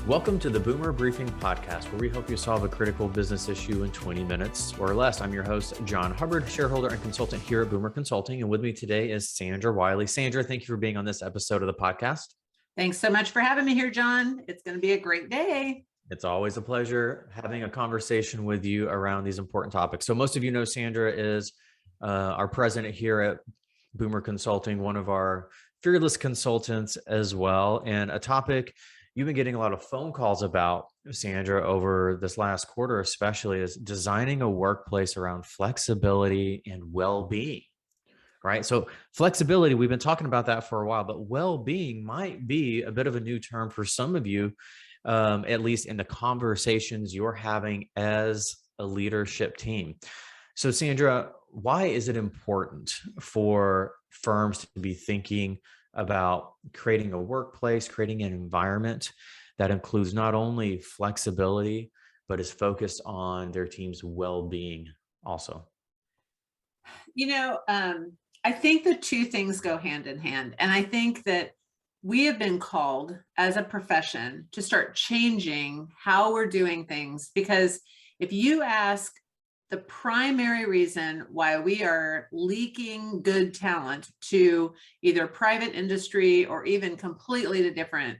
Welcome to the Boomer Briefing Podcast, where we help you solve a critical business issue in 20 minutes or less. I'm your host, Jon Hubbard, shareholder and consultant here at Boomer Consulting. And with me today is Sandra Wiley. Sandra, thank you for being on this episode of the podcast. Thanks so much for having me here, Jon. It's going to be a great day. It's always a pleasure having a conversation with you around these important topics. So most of you know Sandra is our president here at Boomer Consulting, one of our fearless consultants as well. And a topic you've been getting a lot of phone calls about, Sandra, over this last quarter especially, is designing a workplace around flexibility and well-being, right? So flexibility, we've been talking about that for a while, but well-being might be a bit of a new term for some of you, at least in the conversations you're having as a leadership team. So Sandra, why is it important for firms to be thinking about creating a workplace, creating an environment that includes not only flexibility, but is focused on their team's well-being also? I think the two things go hand in hand. And I think that we have been called as a profession to start changing how we're doing things, because if you ask the primary reason why we are leaking good talent to either private industry or even completely different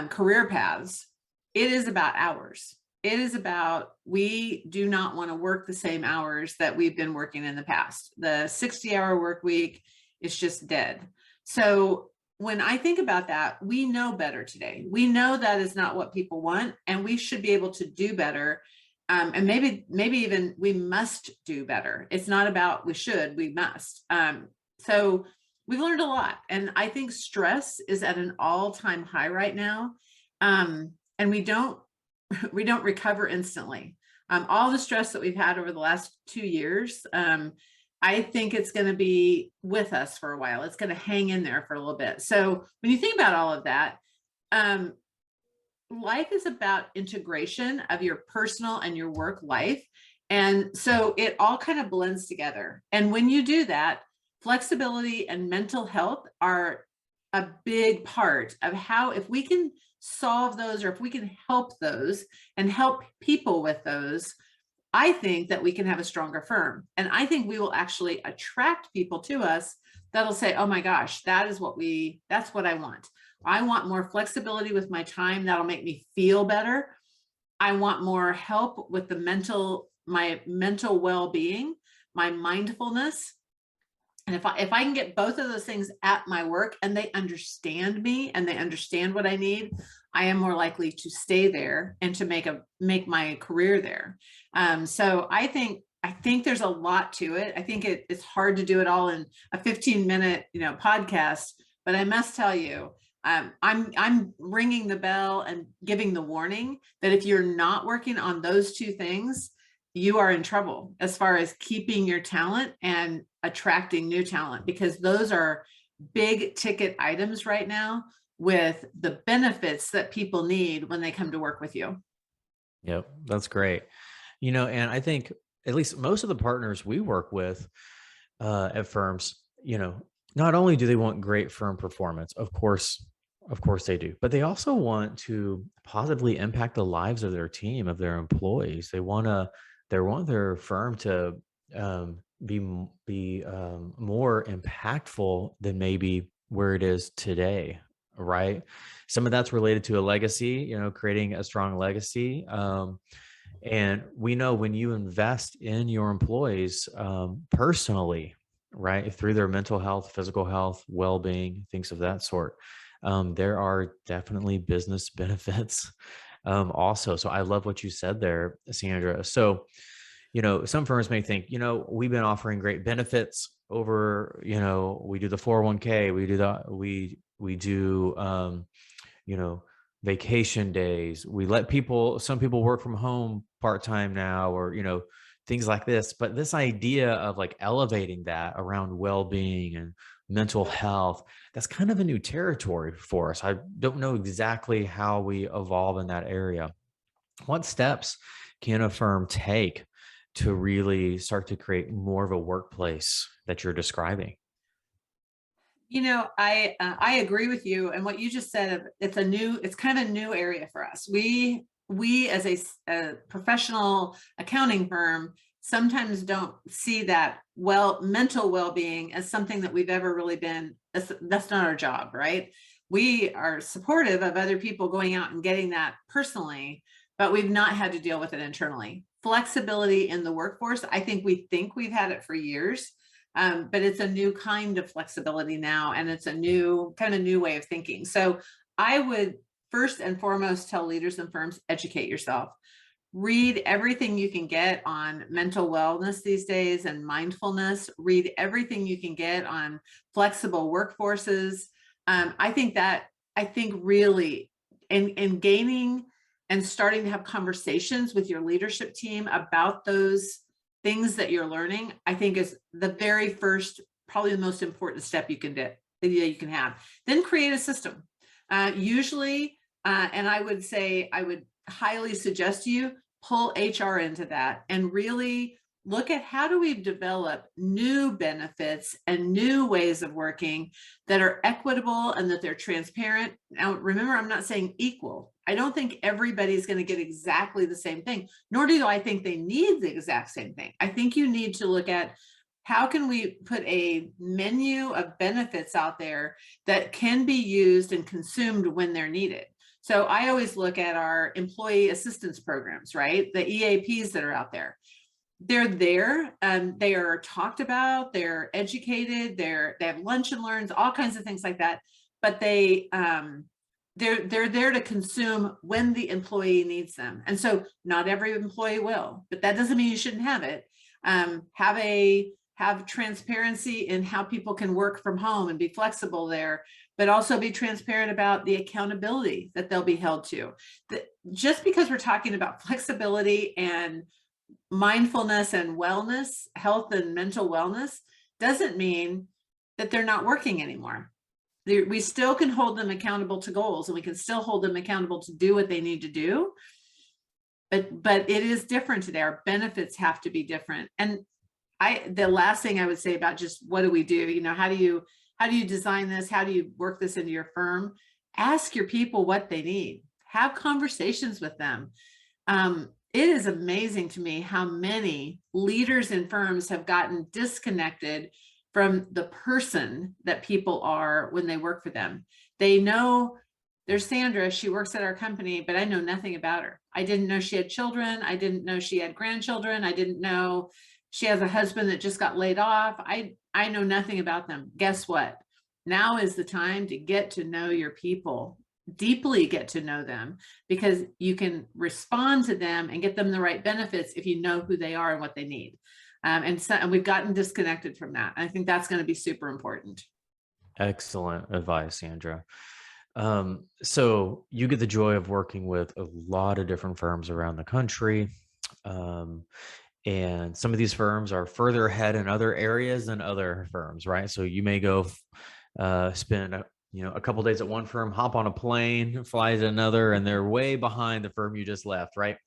career paths, it is about hours. It is about, we do not want to work the same hours that we've been working in the past. The 60-hour work week is just dead. So when I think about that, we know better today. We know that is not what people want, and we should be able to do better. And maybe even we must do better. It's not about we should, we must. So we've learned a lot. And I think stress is at an all-time high right now. And we don't recover instantly. All the stress that we've had over the last 2 years, I think it's going to be with us for a while. It's going to hang in there for a little bit. So when you think about all of that, life is about integration of your personal and your work life. And so it all kind of blends together. And when you do that, flexibility and mental health are a big part of how, if we can solve those, or if we can help those and help people with those, I think that we can have a stronger firm. And I think we will actually attract people to us that'll say, oh my gosh, that's what I want. I want more flexibility with my time. That'll make me feel better. I want more help with my mental well-being, my mindfulness. And if I can get both of those things at my work, and they understand me and they understand what I need, I am more likely to stay there and to make my career there. So I think there's a lot to it. I think it's hard to do it all in a 15-minute, podcast, but I must tell you, I'm ringing the bell and giving the warning that if you're not working on those two things, you are in trouble as far as keeping your talent and attracting new talent, because those are big ticket items right now with the benefits that people need when they come to work with you. Yep, that's great. And I think at least most of the partners we work with at firms, not only do they want great firm performance, of course they do, but they also want to positively impact the lives of their team, of their employees. They want their firm to be more impactful than maybe where it is today, right? Some of that's related to a legacy, creating a strong legacy. And we know when you invest in your employees personally, right, through their mental health, physical health, well-being, things of that sort, there are definitely business benefits also. So I love what you said there, Sandra. So, some firms may think, we've been offering great benefits over, we do the 401k, we do, vacation days. We let some people work from home part-time now, or, things like this. But this idea of like elevating that around well-being and mental health, that's kind of a new territory for us. I don't know exactly how we evolve in that area. What steps can a firm take to really start to create more of a workplace that you're describing? I agree with you. And what you just said, it's kind of a new area for us. We as a professional accounting firm sometimes don't see that mental well-being as something that we've ever really been. That's not our job, right? We are supportive of other people going out and getting that personally, but we've not had to deal with it internally. Flexibility in the workforce, I think we've had it for years. But it's a new kind of flexibility now, and it's a new way of thinking. So I would first and foremost tell leaders and firms, educate yourself. Read everything you can get on mental wellness these days and mindfulness. Read everything you can get on flexible workforces. I think really in gaining and starting to have conversations with your leadership team about those things that you're learning, I think is the very first, probably the most important step you can do, that you can have. Then create a system. Usually, and I would say, I would highly suggest you pull HR into that and really look at how do we develop new benefits and new ways of working that are equitable and that they're transparent. Now, remember, I'm not saying equal. I don't think everybody's going to get exactly the same thing, nor do I think they need the exact same thing. I think you need to look at how can we put a menu of benefits out there that can be used and consumed when they're needed. So I always look at our employee assistance programs, right? The EAPs that are out there. They're there, they are talked about, they're educated, they have lunch and learns, all kinds of things like that. But they're there to consume when the employee needs them. And so not every employee will, but that doesn't mean you shouldn't have it. Have transparency in how people can work from home and be flexible there, but also be transparent about the accountability that they'll be held to. Just because we're talking about flexibility and mindfulness and wellness, health and mental wellness, doesn't mean that they're not working anymore. We still can hold them accountable to goals, and we can still hold them accountable to do what they need to do. But it is different today. Our benefits have to be different. And the last thing I would say about just what do we do? How do you design this? How do you work this into your firm? Ask your people what they need. Have conversations with them. It is amazing to me how many leaders in firms have gotten disconnected from the person that people are when they work for them. They know there's Sandra, she works at our company, but I know nothing about her. I didn't know she had children. I didn't know she had grandchildren. I didn't know she has a husband that just got laid off. I know nothing about them. Guess what? Now is the time to get to know your people, deeply get to know them, because you can respond to them and get them the right benefits if you know who they are and what they need. And we've gotten disconnected from that. I think that's going to be super important. Excellent advice, Sandra. So you get the joy of working with a lot of different firms around the country. And some of these firms are further ahead in other areas than other firms, right? So you may go spend a couple days at one firm, hop on a plane, fly to another, and they're way behind the firm you just left, right?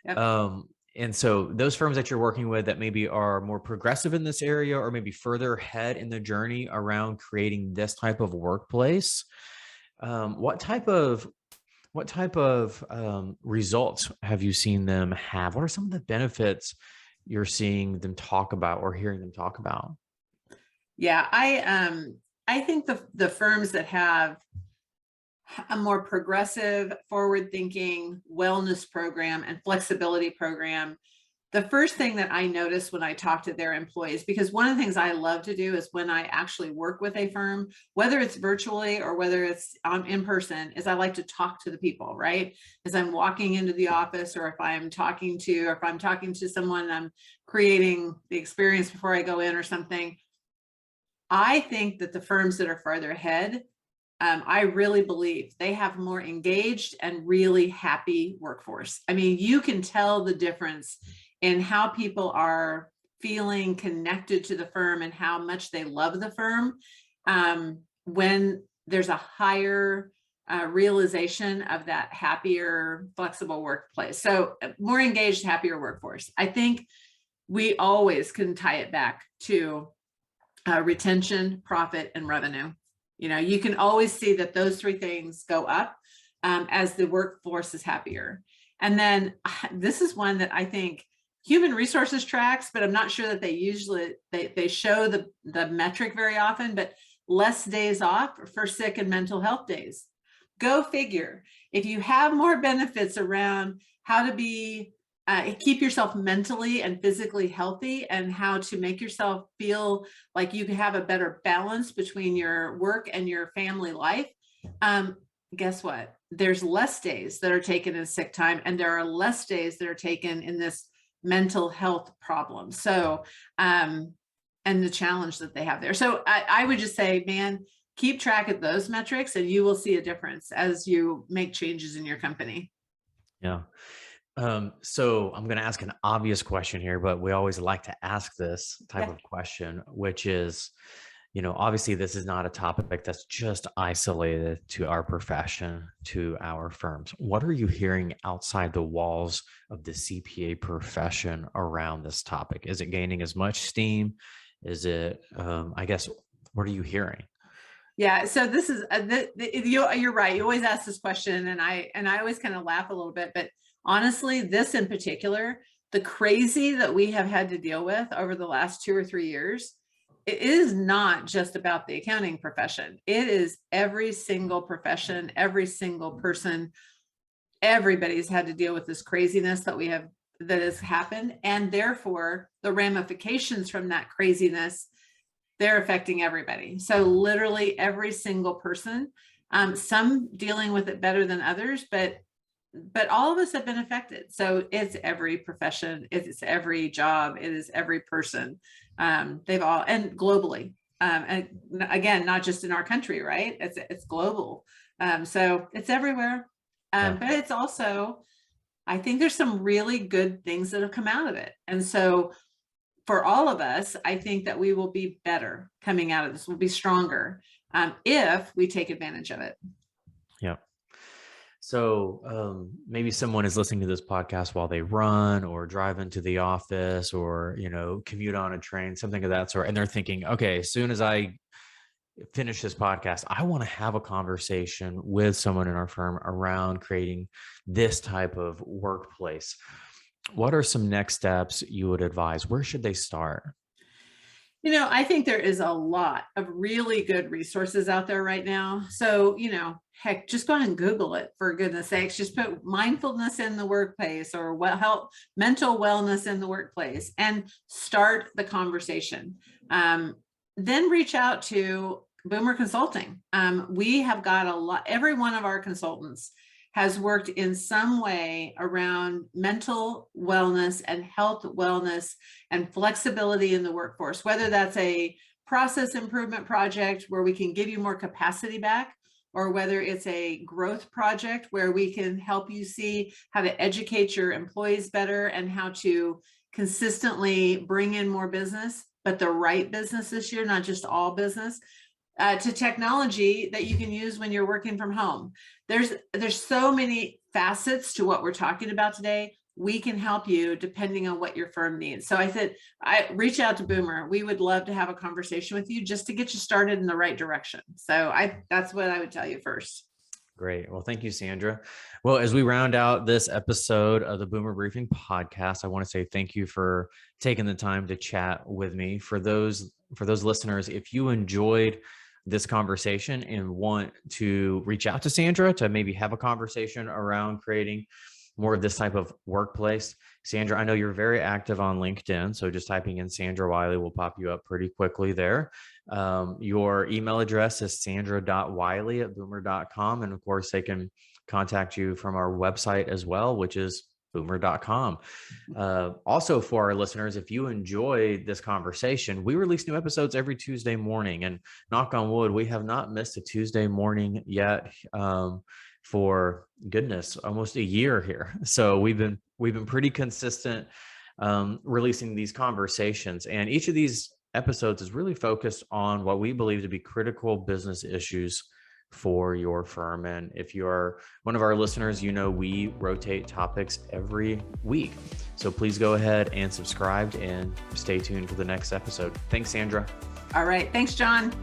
Yep. And so those firms that you're working with that maybe are more progressive in this area, or maybe further ahead in the journey around creating this type of workplace, what type of results have you seen them have? What are some of the benefits you're seeing them talk about or hearing them talk about? Yeah, I think the firms that have a more progressive, forward-thinking wellness program and flexibility program, the first thing that I notice when I talk to their employees, because one of the things I love to do is when I actually work with a firm, whether it's virtually or whether it's in person, is I like to talk to the people, right? As I'm walking into the office, or if I'm talking to someone, I'm creating the experience before I go in or something. I think that the firms that are farther ahead, I really believe they have more engaged and really happy workforce. I mean, you can tell the difference in how people are feeling connected to the firm and how much they love the firm when there's a higher realization of that happier, flexible workplace. So more engaged, happier workforce. I think we always can tie it back to retention, profit, and revenue. You can always see that those three things go up as the workforce is happier. And then this is one that I think human resources tracks, but I'm not sure that they show the metric very often, but less days off for sick and mental health days. Go figure. If you have more benefits around how to keep yourself mentally and physically healthy, and how to make yourself feel like you can have a better balance between your work and your family life, guess what? There's less days that are taken in sick time, and there are less days that are taken in this mental health problem. So, and the challenge that they have there. So I would just say, man, keep track of those metrics and you will see a difference as you make changes in your company. Yeah. So I'm going to ask an obvious question here, but we always like to ask this type of question, which is, obviously this is not a topic that's just isolated to our profession, to our firms. What are you hearing outside the walls of the CPA profession around this topic? Is it gaining as much steam? Is it, I guess, what are you hearing? Yeah, so this is you're right. You always ask this question, and I always kind of laugh a little bit. But honestly, this in particular, the crazy that we have had to deal with over the last 2 or 3 years, it is not just about the accounting profession. It is every single profession, every single person. Everybody's had to deal with this craziness that has happened, and therefore the ramifications from that craziness, they're affecting everybody. So literally every single person, some dealing with it better than others, but all of us have been affected. So it's every profession, it's every job, it is every person. They've all, and globally, and again, not just in our country, right? It's global. So it's everywhere. But it's also, I think there's some really good things that have come out of it. And so for all of us, I think that we will be better coming out of this. We'll be stronger if we take advantage of it. Yeah. So maybe someone is listening to this podcast while they run or drive into the office or, commute on a train, something of that sort. And they're thinking, okay, as soon as I finish this podcast, I want to have a conversation with someone in our firm around creating this type of workplace. What are some next steps you would advise? Where should they start? I think there is a lot of really good resources out there right now. So, heck, just go ahead and Google it, for goodness sakes. Just put mindfulness in the workplace or mental wellness in the workplace and start the conversation. Then reach out to Boomer Consulting. We have got every one of our consultants has worked in some way around mental wellness and health wellness and flexibility in the workforce, whether that's a process improvement project where we can give you more capacity back, or whether it's a growth project where we can help you see how to educate your employees better and how to consistently bring in more business, but the right business this year, not just all business. To technology that you can use when you're working from home. There's so many facets to what we're talking about today. We can help you depending on what your firm needs. So I said, reach out to Boomer. We would love to have a conversation with you just to get you started in the right direction. So that's what I would tell you first. Great. Well, thank you, Sandra. Well, as we round out this episode of the Boomer Briefing podcast, I want to say thank you for taking the time to chat with me. For those listeners, if you enjoyed this conversation and want to reach out to Sandra to maybe have a conversation around creating more of this type of workplace. Sandra, I know you're very active on LinkedIn, so just typing in Sandra Wiley will pop you up pretty quickly there. Your email address is sandra.wiley@boomer.com. And of course, they can contact you from our website as well, which is boomer.com. Also, for our listeners, if you enjoyed this conversation, we release new episodes every Tuesday morning, and knock on wood, we have not missed a Tuesday morning yet for goodness, almost a year here. So we've been pretty consistent releasing these conversations, and each of these episodes is really focused on what we believe to be critical business issues for your firm. And if you are one of our listeners, we rotate topics every week. So please go ahead and subscribe and stay tuned for the next episode. Thanks, Sandra. All right. Thanks, John.